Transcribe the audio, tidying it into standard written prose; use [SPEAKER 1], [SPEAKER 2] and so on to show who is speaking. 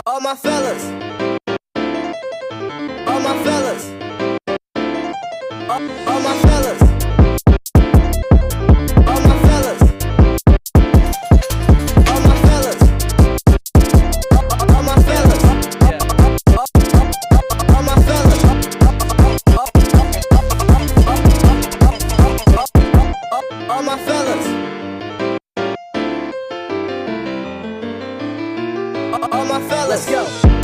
[SPEAKER 1] All my fellas, all my fellas, all my fellas, all my fellas, all my fellas, all my fellas, all my fellas, all my fellas, all my fellas. Let's go.